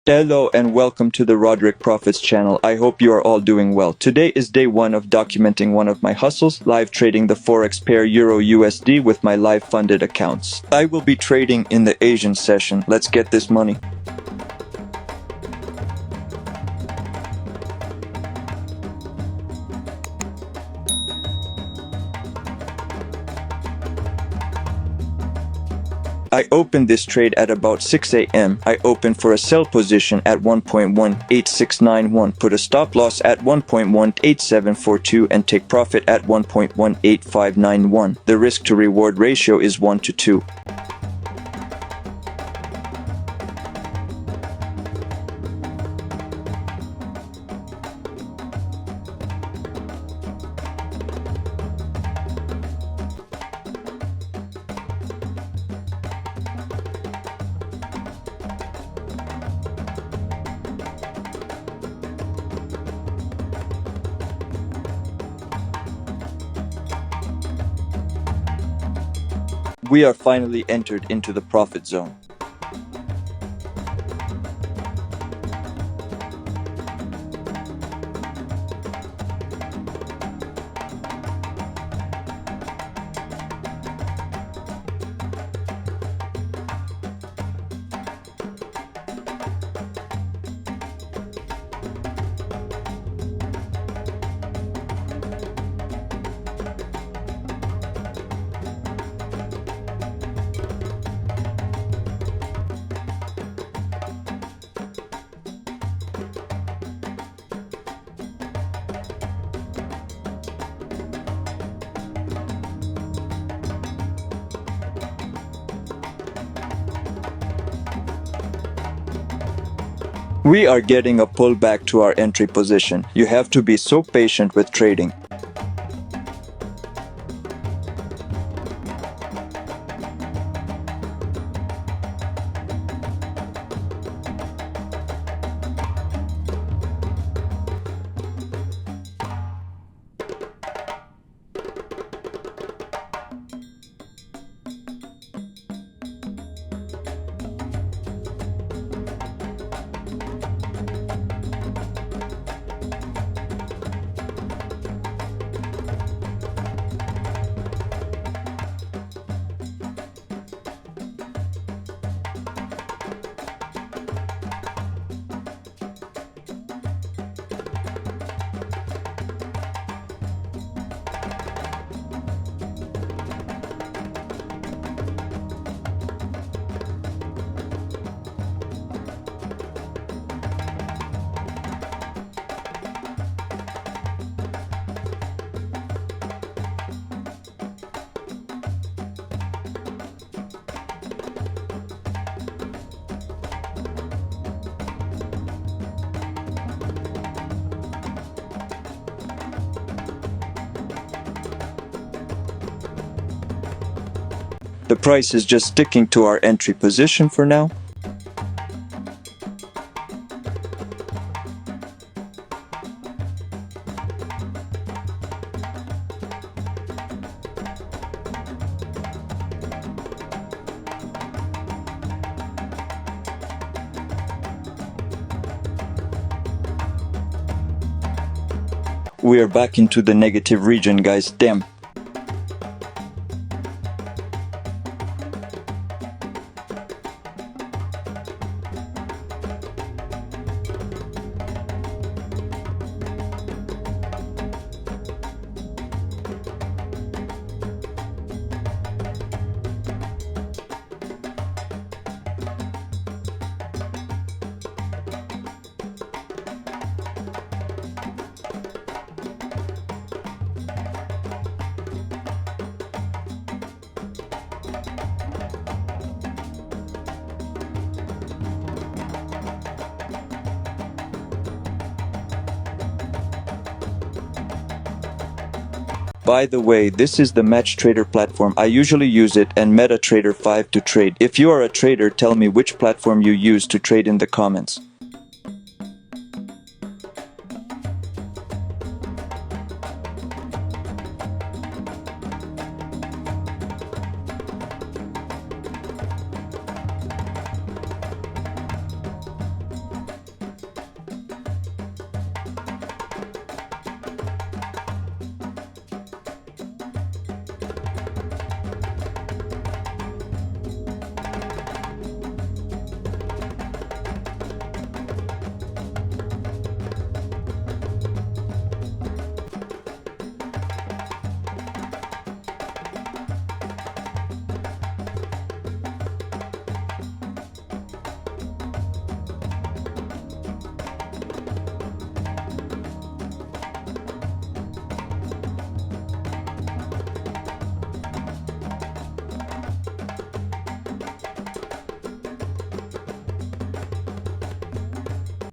Hello and welcome to the Roderick Profits channel. I hope you are all doing well. Today is day 1 of documenting one of my hustles, live trading the Forex pair Euro USD with my live funded accounts. I will be trading in the Asian session. Let's get this money. I opened this trade at about 6 a.m. I opened for a sell position at 1.18691, put a stop loss at 1.18742 and take profit at 1.18591. The risk to reward ratio is 1 to 2. We are finally entered into the profit zone. We are getting a pullback to our entry position. You have to be so patient with trading. The price is just sticking to our entry position for now. We are back into the negative region, guys. Damn. By the way, this is the MatchTrader platform. I usually use it and MetaTrader 5 to trade. If you are a trader, tell me which platform you use to trade in the comments.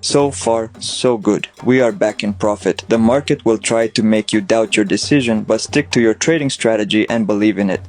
So far, so good. We are back in profit. The market will try to make you doubt your decision, but stick to your trading strategy and believe in it.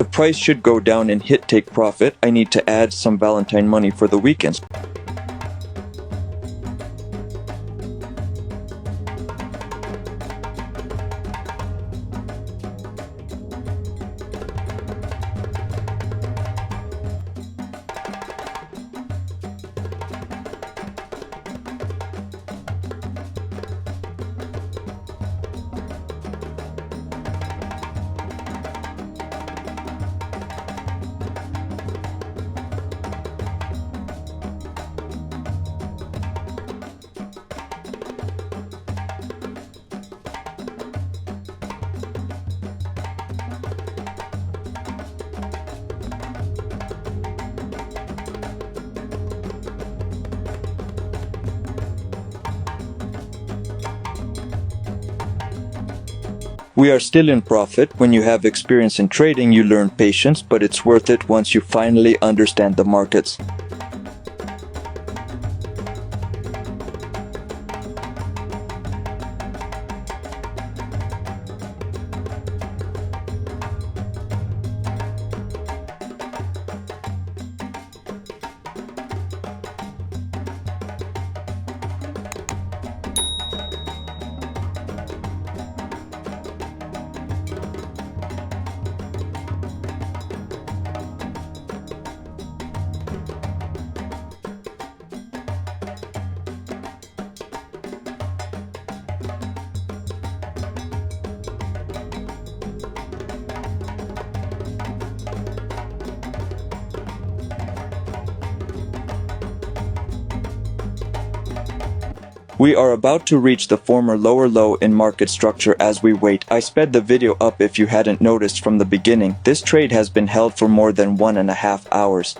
The price should go down and hit take profit. I need to add some Valentine money for the weekends. We are still in profit. When you have experience in trading, you learn patience, but it's worth it once you finally understand the markets. We are about to reach the former lower low in market structure as we wait. I sped the video up if you hadn't noticed from the beginning. This trade has been held for more than 1.5 hours.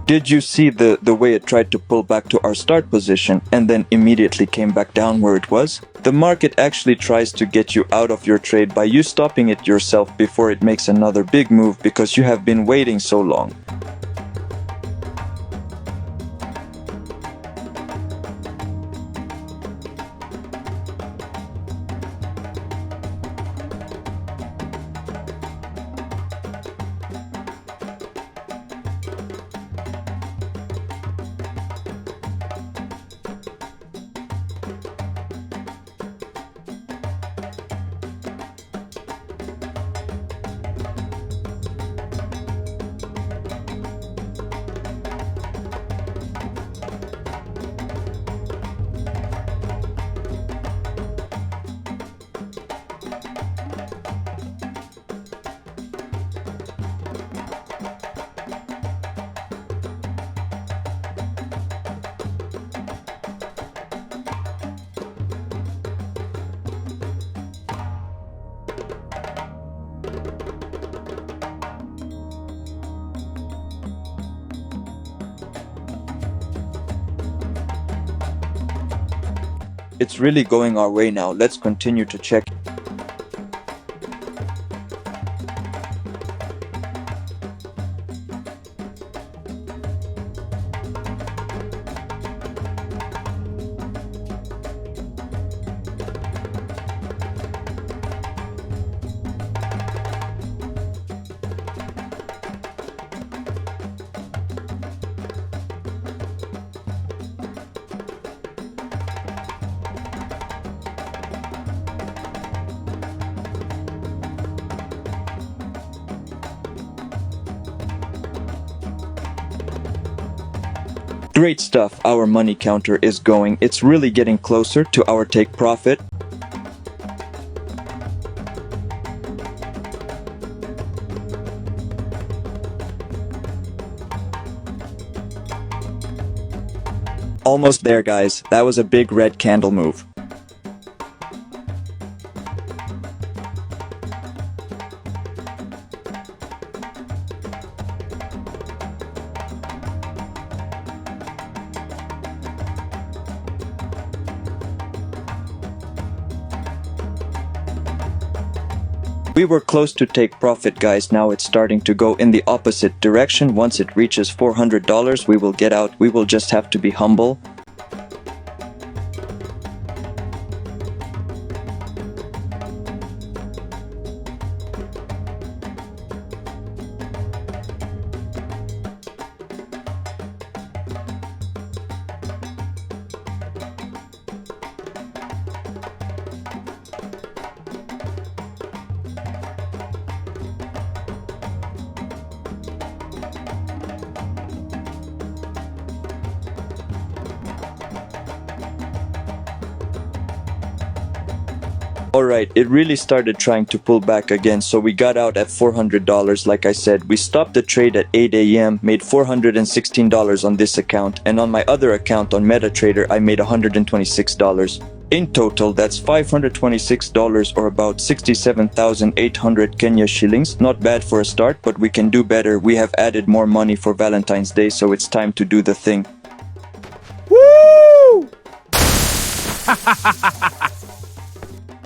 Did you see the way it tried to pull back to our start position and then immediately came back down where it was? The market actually tries to get you out of your trade by you stopping it yourself before it makes another big move because you have been waiting so long. It's really going our way now. Let's continue to check. Great stuff, our money counter is going. It's really getting closer to our take profit. Almost there, guys. That was a big red candle move. We were close to take profit, guys. Now it's starting to go in the opposite direction. Once it reaches $400, we will get out. We will just have to be humble. Alright, it really started trying to pull back again, so we got out at $400. Like I said, we stopped the trade at 8 AM, made $416 on this account, and on my other account on MetaTrader I made $126. In total, that's $526 or about 67,800 Kenya shillings. Not bad for a start, but we can do better. We have added more money for Valentine's Day, so it's time to do the thing. Woo!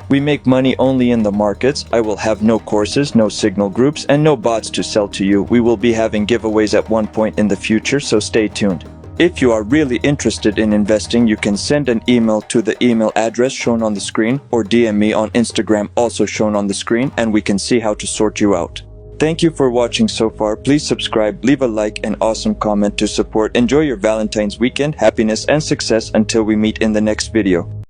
We make money only in the markets. I will have no courses, no signal groups, and no bots to sell to you. We will be having giveaways at one point in the future, so stay tuned. If you are really interested in investing, you can send an email to the email address shown on the screen or DM me on Instagram, also shown on the screen, and we can see how to sort you out. Thank you for watching so far. Please subscribe, leave a like, and awesome comment to support. Enjoy your Valentine's weekend, happiness and success until we meet in the next video.